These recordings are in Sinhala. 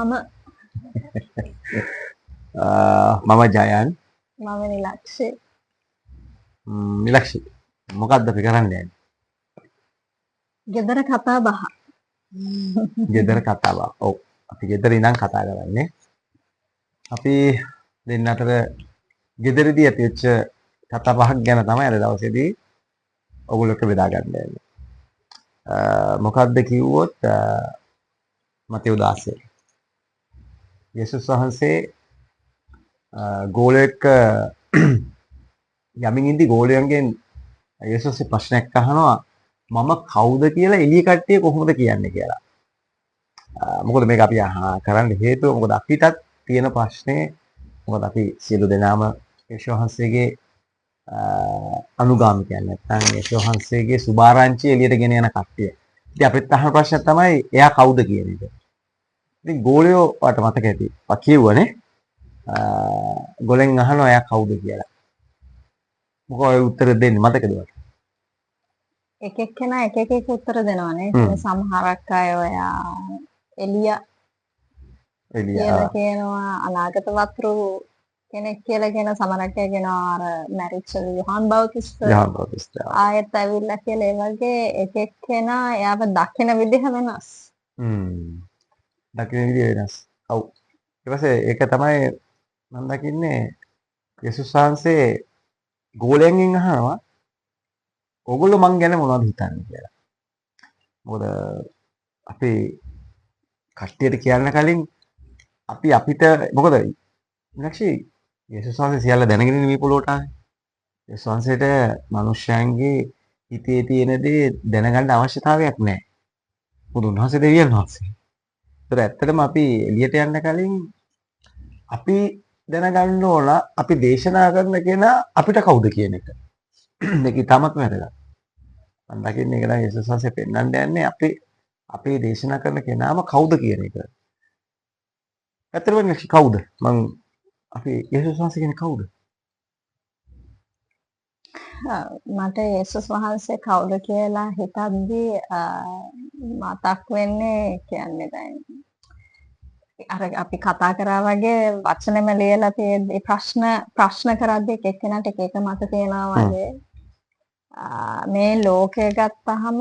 මම මම ජයන් මම නිලක්ෂේ නිලක්ෂි මොකක්ද අපි කරන්න යන්නේ? ගෙදර කතා බහ. ගෙදර කතා බහ. ඔව්. අපි ගෙදර ඉඳන් කතා කරන්නේ. අපි දෙන්න අතර ගෙදරදී ඇතිවෙච්ච කතා බහක් ගැන තමයි අද දවසේදී ඔයගොල්ලොත් බෙදා ගන්න යන්නේ. මොකක්ද කිව්වොත් මතෙව් 16. යේසුස් වහන්සේ ගෝලයෙක් යමින් ඉඳි ගෝලයන්ගෙන් යේසුස්ගේ ප්‍රශ්නයක් අහනවා මම කවුද කියලා එළිය කට්ටිය කොහොමද කියන්නේ කියලා. මොකද මේක අපි කරන්න හේතුව මොකද අපිටත් තියෙන ප්‍රශ්නේ මොකද අපි සියලු දෙනාම යේසුස් වහන්සේගේ අනුගාමිකයන් නැත්නම් යේසුස් වහන්සේගේ සුභාරංචිය එළියට ගෙන යන කට්ටිය. ඉතින් අපිත් අහන ප්‍රශ්නයක් තමයි එයා කවුද කියන එක. ඉතින් ගෝලියෝ වට මතක ඇති. කිව්වනේ ගෝලෙන් අහනවා එයා කවුද කියලා. මොකෝ උත්තර දෙන්නේ මතකද ඔයාලට? එක එක්කෙනා එක උත්තර දෙනවානේ. සමහරක් අය ඔයා එලියා කියලා කියනවා අනාගත වතුරු කෙනෙක් කියලා කියන සමහරක් අය කියනවා අර මැරිච්ච යොහන් බෞතිස්ත ආයෙත් ඇවිල්ලා කියලා ඒ වගේ එක එක්කෙනා එයාව දකින විදිහ වෙනස්. දකින විදිහ වෙනස්. ඔව්. ඊට පස්සේ ඒක තමයි මම දකින්නේ යේසුස් වහන්සේ ගෝලයන්ගෙන් අහනවා ඔයගොල්ලෝ මං ගැන මොනවද හිතන්නේ කියලා. මොකද අපි කට්ටියට කියන්න කලින් අපි අපිට මොකද නැක්ෂි යේසුස් වහන්සේ සියල්ල දැනගෙන මේ පොළොවට ආවේ. යේසුස් වහන්සේට මිනිස්යන්ගේ හිතේ තියෙන දේ දැනගන්න අවශ්‍යතාවයක් නැහැ. මොකද උන්වහන්සේ දෙවියන් වහන්සේ. ඒතර ඇත්තටම අපි එළියට යන්න කලින් අපි දැනගන්න ඕන අපි දේශනා කරන කෙනා අපිට කවුද කියන එක. මේක ඉතාමත් වැදගත්. මම දකින්නේ ඒක තමයි යේසුස් වහන්සේ පෙන්වන්න යන්නේ අපේ දේශනා කරන කෙනාම කවුද කියන එක. ඇත්තටම කවුද? අපි යේසුස් වහන්සේ කියන්නේ කවුද? මට යේසුස් වහන්සේ කවුද කියලා හිතද්දී මතක් වෙන්නේ කියන්නේ දැන් අර අපි කතා කරා වගේ වචනෙම ලියලා තියෙද්දි ප්‍රශ්න කරද්දී එක්කෙනාට එක මත තියනවා වගේ මේ ලෝකය ගත්තහම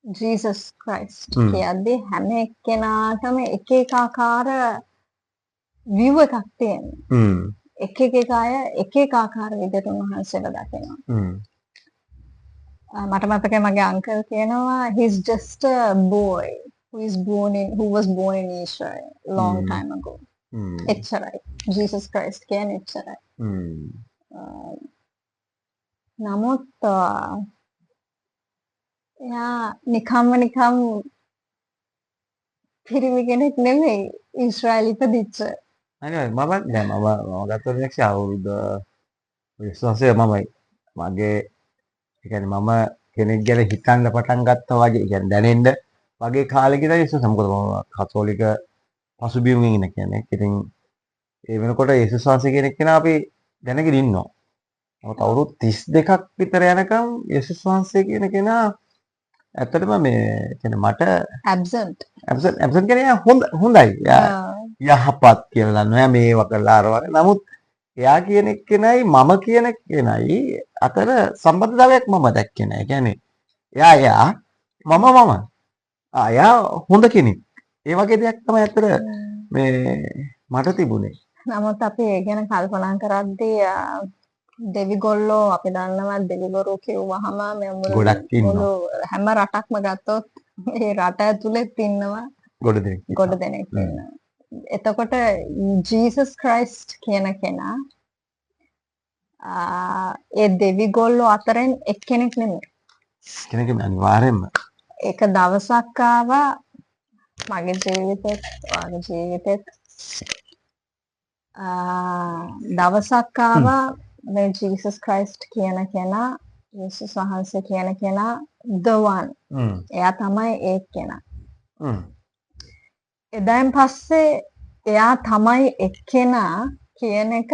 ජීසස් ක්‍රයිස්ට් කියද්දී හැම එක්කෙනාටම එක ආකාර view එකක් තියෙනවා. එක අය එක ආකාර විදිහට උන්වහන්සේලා දකිනවා. මට මතකයි මගේ අංකල් කියනවා he's just a boy who was born in Israel long time ago. එච්චරයි. Jesus Christ කියන්නේ එච්චරයි. නමුත් එයා නිකම් පිරිමි කෙනෙක් නෙමෙයි ඊශ්‍රායල් ඉපදිච්ච. අනේ මම ගත්තොත් next අවුරුදු විශ්වාසය මගේ ඒ කියන්නේ මම කෙනෙක් ගැන හිතන්න පටන් ගත්තා වගේ ඒ කියන්නේ දැනෙන්න වගේ කාලෙක ඉඳලා යේසුස් මොකද මම කතෝලික පසුබිමකින් ඉන්න කෙනෙක්. ඉතින් ඒ වෙනකොට යේසුස් වහන්සේ කියන කෙනා අපි දැනගෙන ඉන්නවා. මොකද අවුරුදු 32ක් විතර යනකම් යේසුස් වහන්සේ කියන කෙනා ඇත්තටම මේ කියන්නේ මට ඇබ්සන්ට් කියන්නේ හොඳයි. යහපත් කියලා දන්නවා. එයා මේව කරලා අර වගේ. නමුත් එයා කියන එක්කෙනයි මම කියන කෙනයි අතර සම්බන්ධතාවයක් මම දැක්කේ නෑ. ඒ කියන්නේ එයා මම. එයා හොඳ කෙනෙක්. ඒ වගේ දෙයක් තමයි අතර මේ මට තිබුණේ. නමුත් අපි ඒ ගැන කල්පනා කරද්දී දෙවිගොල්ලෝ අපි දන්නවා දෙවිවරු කිව්වහම මේ ගොඩක් ඉන්නවා. හැම රටක්ම ගත්තොත් ඒ රට ඇතුළෙත් ඉන්නවා ගොඩ දෙනෙක් ඉන්නවා. එතකොට ජීසස් ක්‍රයිස්ට් කියන කෙනා ඒ දෙවිගොල්ලෝ අතරින් එක්කෙනෙක් නෙමෙයි. කෙනෙක් අනිවාර්යෙන්ම. එක දවසක් ආවා මගේ ජීවිතෙත් ඔයාගේ ජීවිතෙත් දවසක් ආවා මේ ජීසස් ක්‍රයිස්ට් කියන කෙනා යේසුස් වහන්සේ කියන කෙනා the one. එයා තමයි ඒ කෙනා. එදායින් පස්සේ එයා තමයි එක්කෙනා කියන එක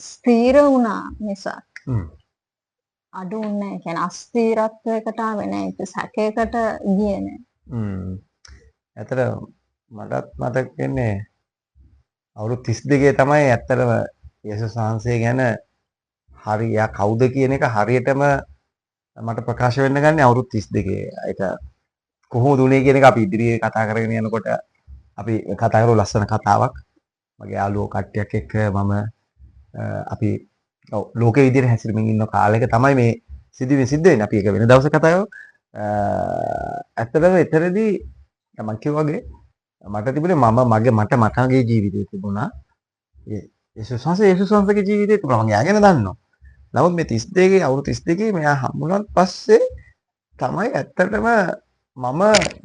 ස්ථීර වුණා මිසක් අඩු වුණේ නැහැ. කියන්නේ අස්ථීරත්වයකට ආවේ නැහැ. ඒක සැකයකට ගියේ නැහැ. ඇත්තට මටත් මතක වෙන්නේ අවුරුදු 32 තමයි ඇත්තටම යේසුස් වහන්සේ ගැන හරි එයා කවුද කියන එක හරියටම මට ප්‍රකාශ වෙන්න ගන්නේ අවුරුදු 32. ඒක කොහොමද උනේ කියන එක අපි ඉදිරියේ කතා කරගෙන යනකොට අපි කතා කරමු ලස්සන කතාවක්. මගේ යාළුවෝ කට්ටියක් එක්ක මම අපි ලෝකයේ විදිහට හැසිරෙමින් ඉන්න කාලයක තමයි මේ සිදුවීම සිද්ධ වෙන්නේ. අපි ඒක වෙන දවසක කතා කරමු. ඇත්තටම එතනදී මම කිව්වා වගේ මට තිබුණේ මගේ ජීවිතේ තිබුණා. යේසුස් වහන්සේගේ ජීවිතේ තිබුණා. මම යා ගැන දන්නවා. නමුත් මේ 32 අවුරුදු 32 මෙයා හම්බුනාට පස්සේ තමයි ඇත්තටම මම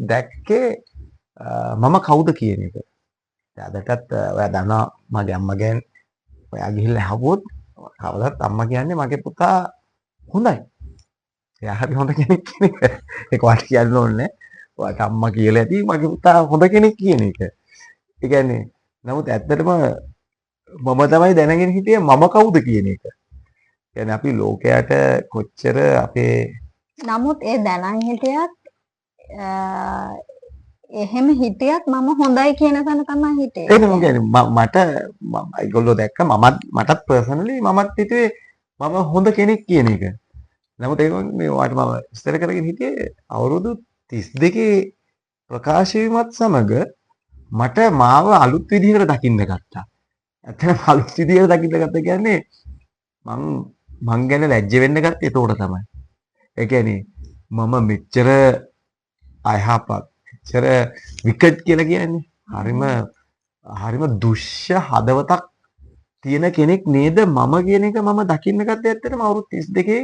දැක්කේ මම කවුද කියන එක. අදටත් ඔයා දන්නවා මගේ අම්මා ගැන ඔයා ගිහිල්ලා අහුවොත් කවදාවත් අම්මා කියන්නේ මගේ පුතා හොඳයි. එයා හරි හොඳ කෙනෙක් කියන එක. ඒක වාට කියන්න ඕනේ. ඔයාට අම්මා කියලා ඇති මගේ පුතා හොඳ කෙනෙක් කියන එක. ඒ කියන්නේ නමුත් ඇත්තටම මම තමයි දැනගෙන හිටියේ මම කවුද කියන එක. කියන්නේ අපි ලෝකයට කොච්චර අපේ නමුත් ඒ දැනන් හිටියත් එහෙම හිටියත් මම හොඳයි කියන තැන තමයි හිටියේ. ඒක මම කියන්නේ මට ඒගොල්ලෝ දැක්ක මටත් පර්සනලි මමත් හිතුවේ මම හොඳ කෙනෙක් කියන එක. නමුත් ඒක මේ වාට මම විස්තර කරගෙන හිටියේ අවුරුදු 32 ප්‍රකාශ වීමත් සමග මට මාව අලුත් විදිහකට දකින්න ගත්තා. ඇත්තටම අලුත් විදිහකට දකින්න ගත්තා කියන්නේ මං ගැන ලැජ්ජ වෙන්න ගත්තේ ඒතකොට තමයි. ඒ කියන්නේ මම මෙච්චර අයහපත් මෙච්චර විකට් කියලා කියන්නේ හරිම දුෂ්‍ය හදවතක් තියෙන කෙනෙක් නේද මම කියන එක මම දකින්න ගත්තේ ඇත්තටම අවුරුදු 32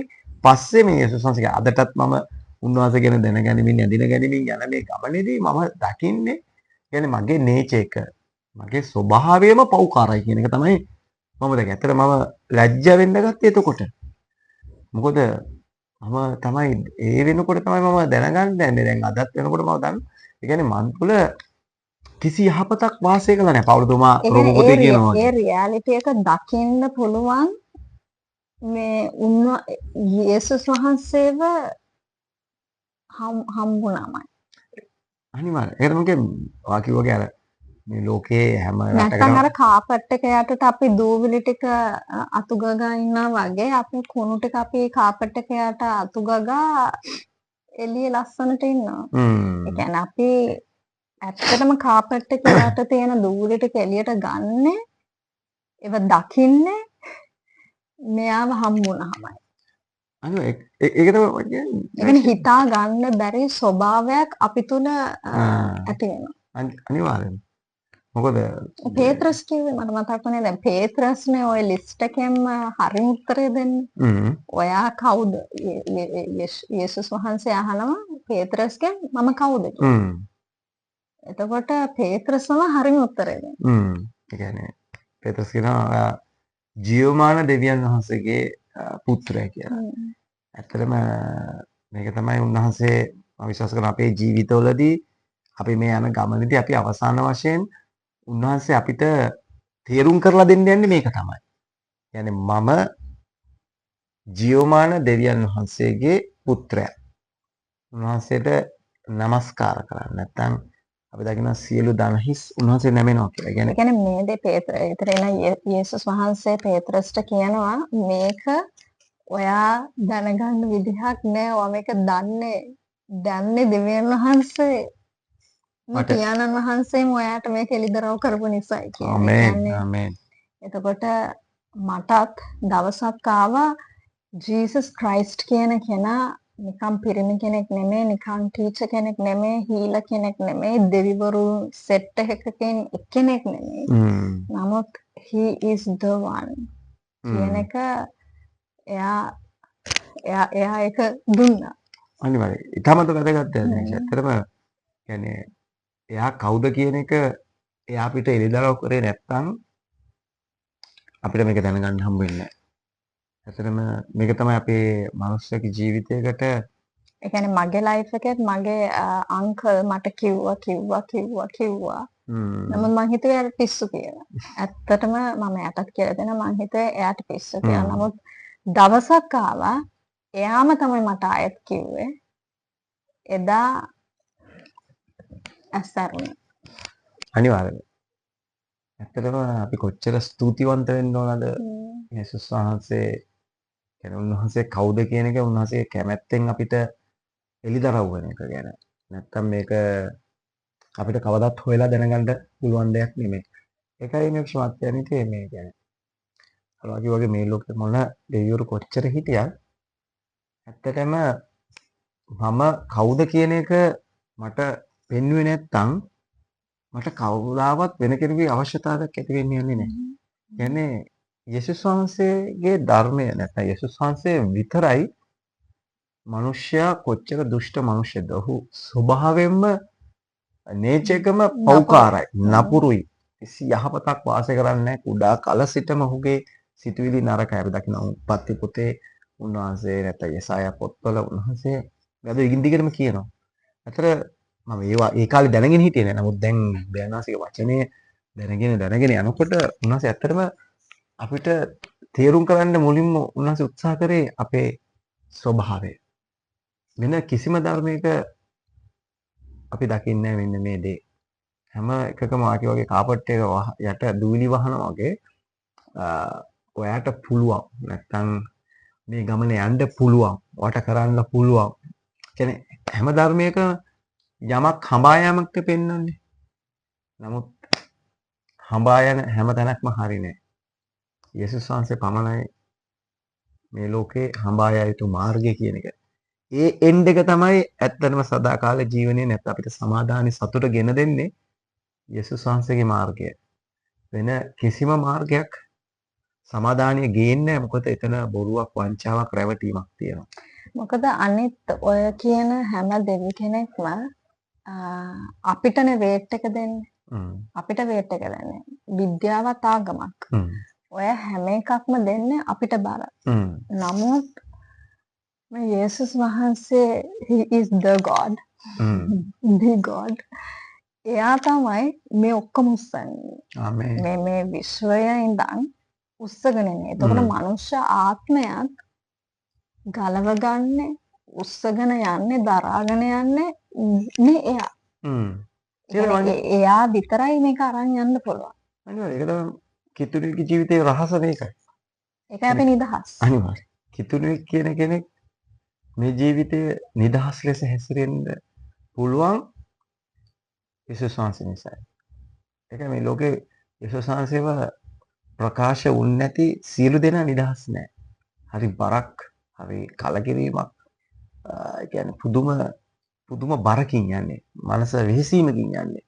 පස්සේ මේ යේසුස් වහන්සේ අදටත් මම උන්වහන්සේ ගැන දැනගැනීමෙන් යදින ගැනීමෙන් යන මේ ගමනේදී මම දකින්නේ කියන්නේ මගේ නේචර් එක මගේ ස්වභාවයම පෞකාරයි කියන එක තමයි මම දැන් ඇත්තට මම ලැජ්ජා වෙන්න ගත්තේ එතකොට. මොකද මම තමයි ඒ වෙනකොට තමයි මම දැනගන්නේ දැන් අදත් වෙනකොට මම දන්නවා. ඒ කියන්නේ මන් තුළ කිසි යහපතක් වාසය කළා නැහැ. පවුලතුමා රෝම පොතේ කියනවා. ඒ රියැලිටි එක දකින්න පුළුවන් මේ යේසුස් වහන්සේව හම්බුනාමයි. අනිවාර්යයෙන්. ඒකට මම කියන්නේ ඔයා කිව්වගේ අර මේ ලෝකේ හැම නැත්නම් අර කාපට් එක යටට අපි දූවිලි ටික අතු ගගා ඉන්නා වගේ අපි කුණු ටික අපි කාපට් එක යට අතු ගගා එළිය ලස්සනට ඉන්නවා. ඒ කියන්නේ අපි ඇත්තටම කාපට් එක යට තියෙන දූවිලි ටික එළියට ගන්න ඒව දකින්නේ මෙයාව හම්බුනහමයි. අනිවාර්යයෙන් ඒක තමයි මම කියන්නේ. ඒ කියන්නේ හිතා ගන්න බැරි ස්වභාවයක් අපි තුල ඇති වෙනවා. අනිවාර්යයෙන්. මොකද පේත්‍රස් කිව්වේ මට මතක් වුණේ දැන් පේත්‍රස්නේ ওই ලිස්ට් එකෙන්ම හරිම උත්තරේ දෙන්නේ. ඔයා කවුද? යේසුස් වහන්සේ අහනවා පේත්‍රස්ගෙන් මම කවුද කියලා. එතකොට පේත්‍රස්ම හරිම උත්තරේ දෙන්නේ. ඒ කියන්නේ පේත්‍රස් කියනවා ඔයා ජීවමාන දෙවියන් වහන්සේගේ පුත්‍රයා කියලා. ඇත්තටම මේක තමයි උන්වහන්සේ මම විශ්වාස කරන අපේ ජීවිතවලදී අපි මේ යන ගමනේදී අපි අවසාන වශයෙන් උන්වහන්සේ අපිට තේරුම් කරලා දෙන්න යන්නේ මේක තමයි. يعني මම ජීවමාන දෙවියන් වහන්සේගේ පුත්‍රයා. උන්වහන්සේට নমස්කාර කරන්න. නැත්නම් අපි දකිනවා සියලු දනහිස් උන්වහන්සේ නැමෙනවා කියලා. ඒ කියන්නේ මේ දේ පේතරෙන යේසුස් වහන්සේ පේත්‍රස්ට කියනවා මේක ඔයා දැනගන්න විදිහක් නෑ. ඔයා මේක දන්නේ දෙවියන් වහන්සේ පියාණන් වහන්සේම ඔයාට මේක එළිදරව් කරපු නිසායි කියන්නේ. ආමේන්. එතකොට මටත් දවසක් ආවා ජීසස් ක්‍රයිස්ට් කියන කෙනා නිකම් පිරිමි කෙනෙක් නෙමෙයි, නිකම් ටීචර් කෙනෙක් නෙමෙයි, හීලර් කෙනෙක් නෙමෙයි, දෙවිවරු සෙට් එකකින් එක්කෙනෙක් නෙමෙයි. නමුත් he is the one කියන එක එයා ඒක දුන්නා. අනිවාර්යයෙන්. ඊටමත් වැදගත් දෙයක්. ඇත්තටම කියන්නේ එයා කවුද කියන එක එයා අපිට එළිදරව් කරේ නැත්නම් අපිට මේක දැනගන්න හම්බ වෙන්නේ නැහැ. ඇත්තටම මේක තමයි අපේ මනුස්සක ජීවිතයකට ඒ කියන්නේ මගේ ලයිෆ් එකෙත් මගේ අංකල් මට කිව්වා. නමුත් මං හිතුවේ එයාට පිස්සු කියලා. ඇත්තටම මම එයාටත් කියලා දෙනවා මං හිතුවේ එයාට පිස්සු කියලා. නමුත් දවසක් ආවා එයාම තමයි මට ආයෙත් කිව්වේ. එදා ඇස්සරුණ. අනිවාර්යයෙන්. ඇත්තටම අපි කොච්චර ස්තුතිවන්ත වෙන්න ඕනද යේසුස් වහන්සේ කියන්නේ උන්වහන්සේ කවුද කියන එක උන්වහන්සේ කැමැත්තෙන් අපිට එළිදරව් වෙන එක ගැන. නැත්තම් මේක අපිට කවදාත් හොයලා දැනගන්න පුළුවන් දෙයක් නෙමෙයි. ඒකයි මේ ක්ෂමාත්‍යනිතේ මේ කියන්නේ. අර වගේ මේ ලෝකෙ මොන දෙවිවරු කොච්චර හිටියත් ඇත්තටම මම කවුද කියන එක මට පෙන්වුවේ නැත්තම් මට කවදාවත් වෙන කෙනෙකුගේ අවශ්‍යතාවයක් ඇති වෙන්නේ නැහැ. කියන්නේ යේසුස් වහන්සේගේ ධර්මය නැත්නම් යේසුස් වහන්සේ විතරයි මිනිස්සයා කොච්චර දුෂ්ට මිනිස්සෙක්ද. ඔහු ස්වභාවයෙන්ම නේචරකම පෞකාරයි, නපුරුයි. කිසි යහපතක් වාසය කරන්නේ නැහැ. කුඩා කල සිටම ඔහුගේ සිතුවිලි නරකයි. අපි දකිනවා උප්පත්ති පොතේ උන්වහන්සේ නැත්නම් යසායා පොත්වල උන්වහන්සේ වැද ඉදිරියටම කියනවා. අතර මම ඒ කාලේ දැනගෙන හිටියේ නෑ. නමුත් දැන් බයනාසික වචනේ දැනගෙන යනකොට උන්වහන්සේ ඇත්තටම අපිට තේරුම් කරන්න මුලින්ම උන්වහන්සේ උත්සාහ කරේ අපේ ස්වභාවය. වෙන කිසිම ධර්මයක අපි දකින්නේ නැහැ මෙන්න මේ දේ. හැම එකකම ආකි වගේ කාපට් එක යට දූවිලි වහනවා වගේ ඔයාට පුළුවන්. නැත්තම් මේ ගමනේ යන්න පුළුවන්. ඔයාට කරන්න පුළුවන්. කියන්නේ හැම ධර්මයක යමක් හඹා යාමක් පෙන්වන්නේ. නමුත් හඹා යන හැම තැනක්ම හරි නෑ. යේසුස් වහන්සේ පමණයි මේ ලෝකේ හඹා යා යුතු මාර්ගය කියන එක. ඒ එන්ඩ් එක තමයි ඇත්තටම සදාකාල ජීවනයේ නැත්නම් අපිට සමාදානි සතුට ගෙන දෙන්නේ යේසුස් වහන්සේගේ මාර්ගය. වෙන කිසිම මාර්ගයක් සමාදානිය ගේන්නේ නැහැ. මොකද එතන බොරුවක්, වංචාවක්, රැවටීමක් තියෙනවා. මොකද අනිත් ඔය කියන හැම දෙවි කෙනෙක්ම අපිටනේ වේට් එක දෙන්නේ. අපිට වේට් එක දෙන්නේ. විද්‍යාවත් ආගමක්. ඔය හැම එකක්ම දෙන්නේ අපිට බර. නමුත් මේ යේසුස් වහන්සේ he is the God. the God. එයා තමයි මේ ඔක්කොම උස්සන්නේ. ආමේන්. මේ විශ්වයේ ඉඳන් උස්සගෙන ඉන්නේ. එතකොට මනුෂ්‍ය ආත්මයක් ගලව ගන්න උස්සගෙන යන්නේ දරාගෙන යන්නේ මේ එයා. එයා විතරයි මේක අරන් යන්න පුළුවන්. අනිවාර්යයෙන්. ඒක තමයි කිතුණුගේ ජීවිතයේ රහස මේකයි. ඒකයි අපි නිදහස්. අනිවාර්යයෙන්. කිතුණුවේ කියන කෙනෙක් මේ ජීවිතයේ නිදහස් ලෙස හැසිරෙන්න පුළුවන් යේසුස් වහන්සේ නිසායි. ඒක මේ ලෝකේ යේසුස් වහන්සේව ප්‍රකාශ වුනේ නැති සියලු දෙනා නිදහස් නෑ. හරි බරක්, හරි කලකිරීමක්. ඒ කියන්නේ පුදුම බරකින් යන්නේ. මනස වෙහෙසීමකින් යන්නේ.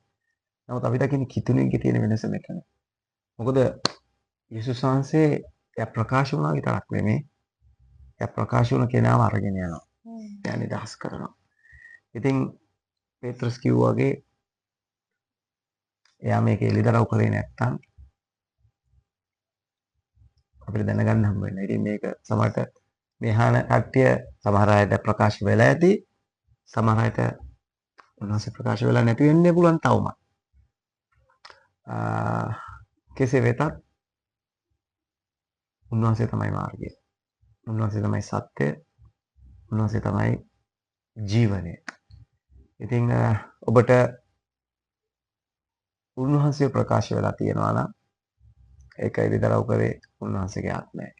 නමුත් අපි දකින්නේ කිතුණුවේ තියෙන වෙනස මෙතන. මොකද යේසුස් වහන්සේ එයා ප්‍රකාශ වුණා විතරක් නෙමෙයි. එයා ප්‍රකාශ වුණ කෙනාව අරගෙන යනවා. එයා නිදහස් කරනවා. ඉතින් පේත්‍රස් කිව්වා වගේ එයා මේක එළිදරව් කරේ නැත්නම් අපිට දැනගන්න හම්බ වෙනවා. ඉතින් මේක සමහරට මෙහාන කට්ටිය සමහර අයට ප්‍රකාශ වෙලා ඇති. සමහර අයට උන්වහන්සේ ප්‍රකාශ වෙලා නැති වෙන්න පුළුවන් තවම. කෙසේ වෙතත් උන්වහන්සේ තමයි මාර්ගය. උන්වහන්සේ තමයි සත්‍ය. උන්වහන්සේ තමයි ජීවනය. ඉතින් ඔබට උන්වහන්සේ ප්‍රකාශ වෙලා තියෙනවා නම් ඒක එළිදරව් කරේ උන්වහන්සේගේ ආත්මයයි.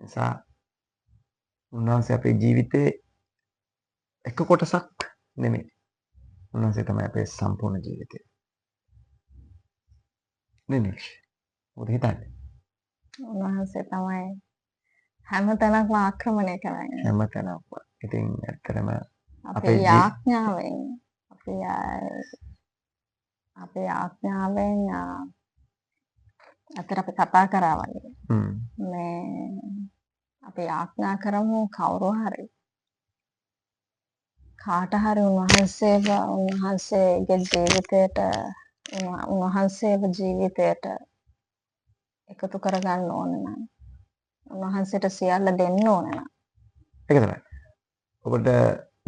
නිසා උන්වහන්සේ අපේ ජීවිතේ එක කොටසක් නෙමෙයි. උන්වහන්සේ තමයි අපේ සම්පූර්ණ ජීවිතය. නෙමෙයි. මොකද හිතන්නේ? උන්වහන්සේ තමයි හැම තැනක්ම ආක්‍රමණය කරන්නේ. හැම තැනක්ම. ඉතින් ඇත්තටම අපේ යාඥාවෙන් අපේ ආඥාවෙන් අතර අපි කතා කරා වගේ. මේ අපි ආඥා කරමු කවුරු හරි කාට හරි උන්වහන්සේගේ ජීවිතයට එකතු කරගන්න ඕන නම් උන්වහන්සේට සියල්ල දෙන්න ඕන නම් ඒක තමයි. ඔබට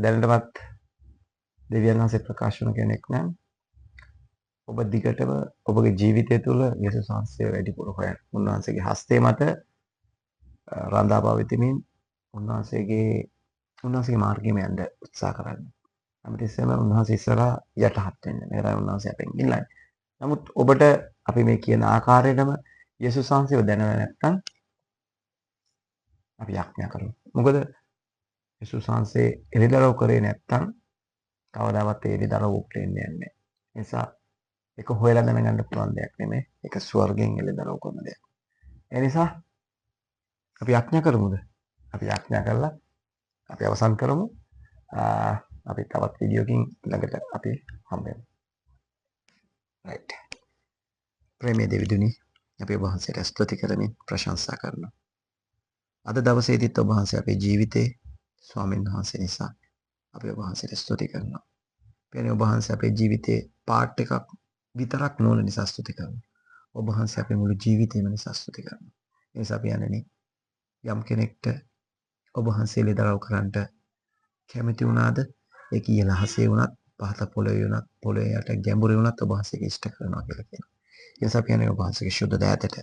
දැනටමත් දෙවියන් වහන්සේ ප්‍රකාශ කරන කෙනෙක් නම් ඔබ දිගටම ඔබගේ ජීවිතය තුළ යේසුස් වහන්සේ වැඩිපුර හොයන්න. උන්වහන්සේගේ හස්තය මත රඳා පවතිමින් උන්වහන්සේගේ මාර්ගයේම යන්න උත්සාහ කරන්න. හැමතිස්සෙම උන්වහන්සේ ඉස්සරහා යටහත් වෙන්න. මේකයි උන්වහන්සේ අපෙන් ඉල්ලන්නේ. නමුත් ඔබට අපි මේ කියන ආකාරයටම යේසුස් වහන්සේව දැනව නැත්නම් අපි යාඥා කරමු. මොකද යේසුස් වහන්සේ එළිදරව් කරේ නැත්නම් කවදාවත් ඒ එළිදරව් උප්පෙන්නේ නැහැ. ඒ නිසා ඒක හොයලා දැනගන්න පුළුවන් දෙයක් නෙමෙයි. ඒක ස්වර්ගයෙන් එළිදරව් කරන දෙයක්. ඒ නිසා අපි යාඥා කරමුද? අපි යාඥා කරලා අපි අවසන් කරමු. අපි තවත් වීඩියෝකින් ළඟට අපි හම්බෙමු. right. ප්‍රේමයේ දෙවිදුනි අපි ඔබ වහන්සේට ස්තුති කරමින් ප්‍රශංසා කරනවා. අද දවසේදීත් ඔබ වහන්සේ අපේ ජීවිතේ ස්වාමීන් වහන්සේ නිසා අපි ඔබ වහන්සේට ස්තුති කරනවා. පියනේ ඔබ වහන්සේ අපේ ජීවිතේ පාර්ට් එකක් විතරක් නොවන නිසා ස්තුති කරනවා. ඔබ වහන්සේ අපේ මුළු ජීවිතේම නිසා ස්තුති කරනවා. ඒ නිසා අපි යන්නේ යම් කෙනෙක්ට ඔබ වහන්සේ ලෙදරව් කරන්නට කැමති වුණාද? ඒක ඉහළ හසේ වුණත්, පහත පොළොවේ වුණත්, පොළොවේ යට ගැඹුරේ වුණත් ඔබ වහන්සේගේ ඉෂ්ට කරනවා කියලා කියනවා. ඒ නිසා අපි යන්නේ ඔබ වහන්සේගේ ශුද්ධ දෑතට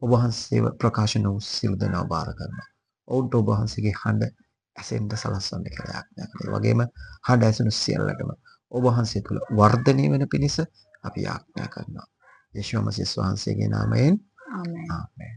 ඔබ වහන්සේව ප්‍රකාශන වූ සියලු දෙනා බාර කරනවා. ඔවුන්ට ඔබ වහන්සේගේ හඬ ඇසෙන්න සලස්වන්න කියලා යාඥා කරනවා. ඒ වගේම හඬ ඇසෙනු සියල්ලටම ඔබ වහන්සේ තුල වර්ධනය වෙන පිණිස අපි යාඥා කරනවා. යේෂුව මසිහ් වහන්සේගේ නාමයෙන් ආමෙන්. ආමෙන්.